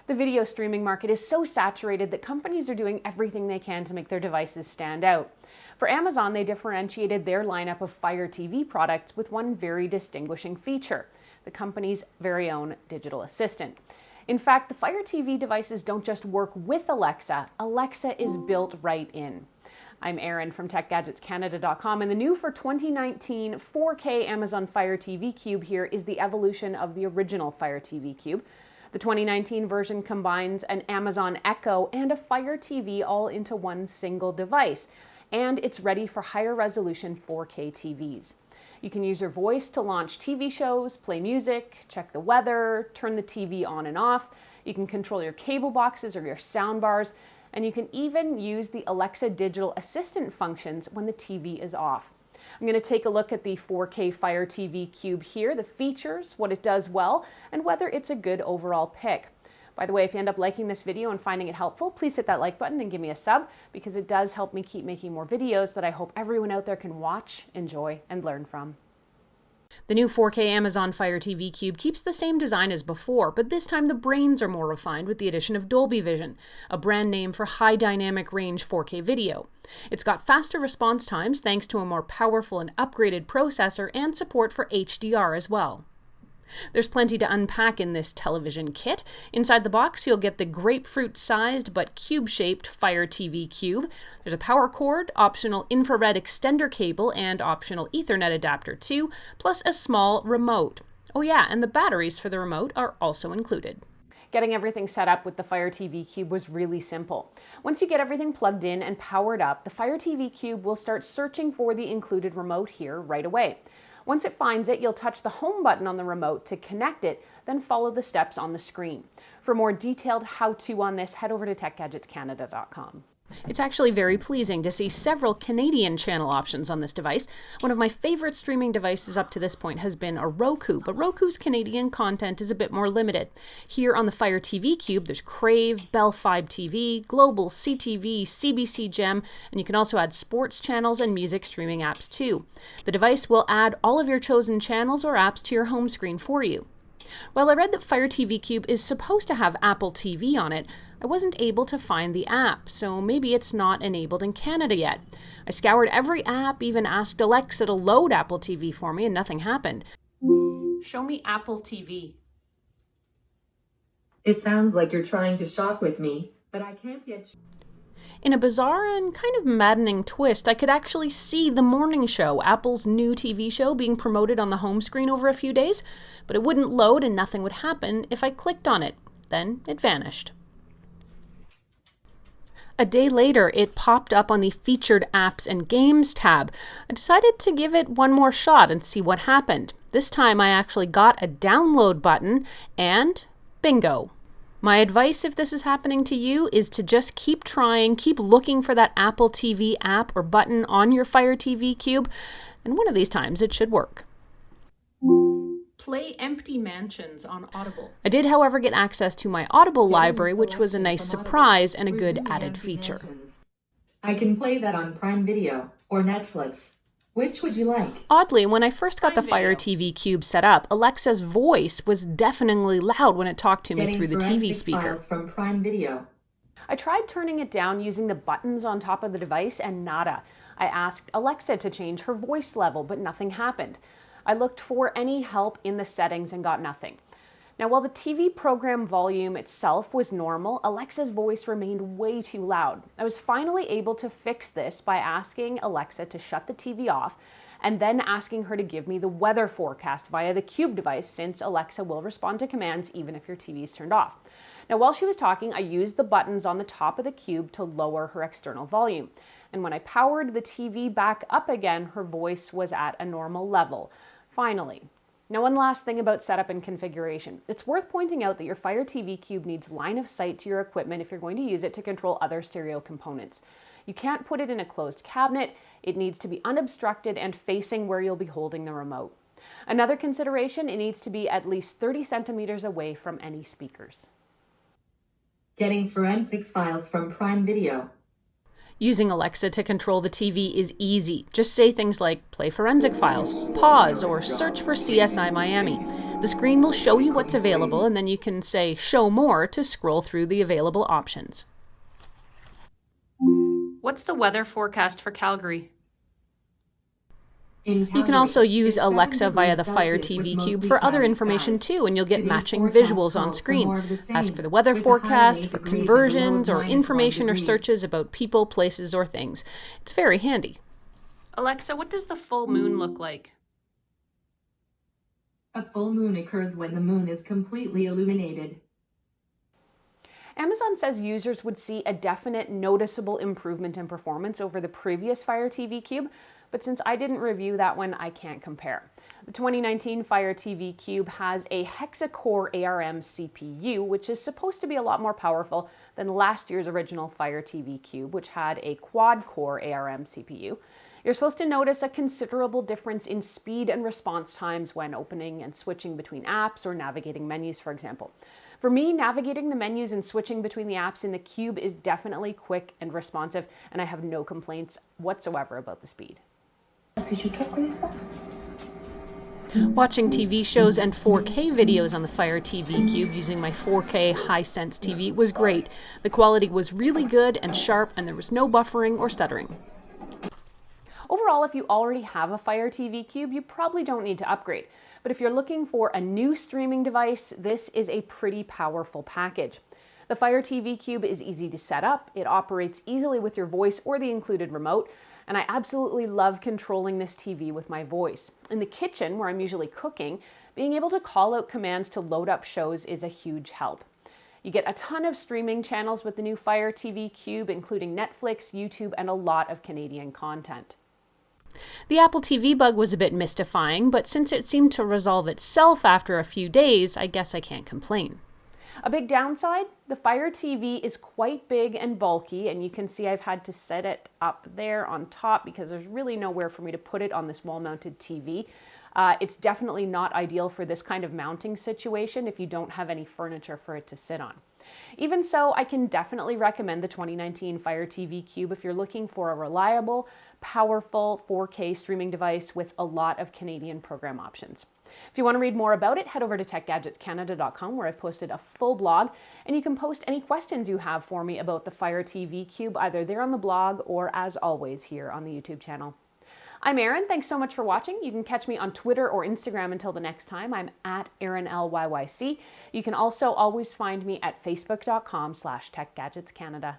The video streaming market is so saturated that companies are doing everything they can to make their devices stand out. For Amazon, they differentiated their lineup of Fire TV products with one very distinguishing feature: the company's very own digital assistant. In fact, the Fire TV devices don't just work with Alexa. Alexa is built right in. I'm Erin from TechGadgetsCanada.com, and the new for 2019 4K Amazon Fire TV Cube here is the evolution of the original Fire TV Cube. The 2019 version combines an Amazon Echo and a Fire TV all into one single device, and it's ready for higher resolution 4K TVs. You can use your voice to launch TV shows, play music, check the weather, turn the TV on and off. You can control your cable boxes or your sound bars, and you can even use the Alexa digital assistant functions when the TV is off. I'm going to take a look at the 4K Fire TV Cube here, the features, what it does well, and whether it's a good overall pick. By the way, if you end up liking this video and finding it helpful, please hit that like button and give me a sub, because it does help me keep making more videos that I hope everyone out there can watch, enjoy, and learn from. The new 4K Amazon Fire TV Cube keeps the same design as before, but this time the brains are more refined with the addition of Dolby Vision, a brand name for high dynamic range 4K video. It's got faster response times thanks to a more powerful and upgraded processor and support for HDR as well. There's plenty to unpack in this television kit. Inside the box, you'll get the grapefruit-sized but cube-shaped Fire TV Cube. There's a power cord, optional infrared extender cable, and optional Ethernet adapter too, plus a small remote. Oh yeah, and the batteries for the remote are also included. Getting everything set up with the Fire TV Cube was really simple. Once you get everything plugged in and powered up, the Fire TV Cube will start searching for the included remote here right away. Once it finds it, you'll touch the home button on the remote to connect it, then follow the steps on the screen. For more detailed how-to on this, head over to TechGadgetsCanada.com. It's actually very pleasing to see several Canadian channel options on this device. One of my favorite streaming devices up to this point has been a Roku, but Roku's Canadian content is a bit more limited. Here on the Fire TV Cube, there's Crave, Bell Fibe TV, Global, CTV, CBC Gem, and you can also add sports channels and music streaming apps too. The device will add all of your chosen channels or apps to your home screen for you. While I read that Fire TV Cube is supposed to have Apple TV on it, I wasn't able to find the app, so maybe it's not enabled in Canada yet. I scoured every app, even asked Alexa to load Apple TV for me, and nothing happened. Show me Apple TV. It sounds like you're trying to shop with me, but I can't yet. In a bizarre and kind of maddening twist, I could actually see The Morning Show, Apple's new TV show, being promoted on the home screen over a few days, but it wouldn't load and nothing would happen if I clicked on it. Then it vanished. A day later, it popped up on the Featured Apps and Games tab. I decided to give it one more shot and see what happened. This time I actually got a download button and bingo. My advice, if this is happening to you, is to just keep trying, keep looking for that Apple TV app or button on your Fire TV Cube, and one of these times it should work. Play Empty Mansions on Audible. I did, however, get access to my Audible library, which was a nice surprise and a good added feature. I can play that on Prime Video or Netflix. Which would you like? Oddly, when I first got the Fire TV Cube set up, Alexa's voice was deafeningly loud when it talked to me through the TV speaker. From Prime Video. I tried turning it down using the buttons on top of the device and nada. I asked Alexa to change her voice level, but nothing happened. I looked for any help in the settings and got nothing. Now, while the TV program volume itself was normal, Alexa's voice remained way too loud. I was finally able to fix this by asking Alexa to shut the TV off and then asking her to give me the weather forecast via the Cube device, since Alexa will respond to commands even if your TV is turned off. Now, while she was talking, I used the buttons on the top of the Cube to lower her external volume. And when I powered the TV back up again, her voice was at a normal level. Finally. Now, one last thing about setup and configuration. It's worth pointing out that your Fire TV Cube needs line of sight to your equipment if you're going to use it to control other stereo components. You can't put it in a closed cabinet. It needs to be unobstructed and facing where you'll be holding the remote. Another consideration, it needs to be at least 30 centimeters away from any speakers. Getting forensic files from Prime Video. Using Alexa to control the TV is easy. Just say things like, play forensic files, pause, or search for CSI Miami. The screen will show you what's available, and then you can say Show More to scroll through the available options. What's the weather forecast for Calgary? You can also use Alexa via the Fire TV Cube for other information too, and you'll get matching visuals on screen. Ask for the weather forecast, for conversions, or information or searches about people, places, or things. It's very handy. Alexa, what does the full moon look like? A full moon occurs when the moon is completely illuminated. Amazon says users would see a definite, noticeable improvement in performance over the previous Fire TV Cube, but since I didn't review that one, I can't compare. The 2019 Fire TV Cube has a hexa-core ARM CPU, which is supposed to be a lot more powerful than last year's original Fire TV Cube, which had a quad-core ARM CPU. You're supposed to notice a considerable difference in speed and response times when opening and switching between apps or navigating menus, for example. For me, navigating the menus and switching between the apps in the Cube is definitely quick and responsive, and I have no complaints whatsoever about the speed. Watching TV shows and 4K videos on the Fire TV Cube using my 4K Hisense TV was great. The quality was really good and sharp, and there was no buffering or stuttering. Overall, if you already have a Fire TV Cube, you probably don't need to upgrade. But if you're looking for a new streaming device, this is a pretty powerful package. The Fire TV Cube is easy to set up, it operates easily with your voice or the included remote, and I absolutely love controlling this TV with my voice. In the kitchen, where I'm usually cooking, being able to call out commands to load up shows is a huge help. You get a ton of streaming channels with the new Fire TV Cube, including Netflix, YouTube, and a lot of Canadian content. The Apple TV bug was a bit mystifying, but since it seemed to resolve itself after a few days, I guess I can't complain. A big downside, the Fire TV is quite big and bulky, and you can see I've had to set it up there on top because there's really nowhere for me to put it on this wall-mounted TV. It's definitely not ideal for this kind of mounting situation if you don't have any furniture for it to sit on. Even so, I can definitely recommend the 2019 Fire TV Cube if you're looking for a reliable, powerful 4K streaming device with a lot of Canadian program options. If you want to read more about it, head over to techgadgetscanada.com where I've posted a full blog, and you can post any questions you have for me about the Fire TV Cube either there on the blog or, as always, here on the YouTube channel. I'm Erin. Thanks so much for watching. You can catch me on Twitter or Instagram until the next time. I'm at ErinLYYC. You can also always find me at facebook.com/techgadgetscanada.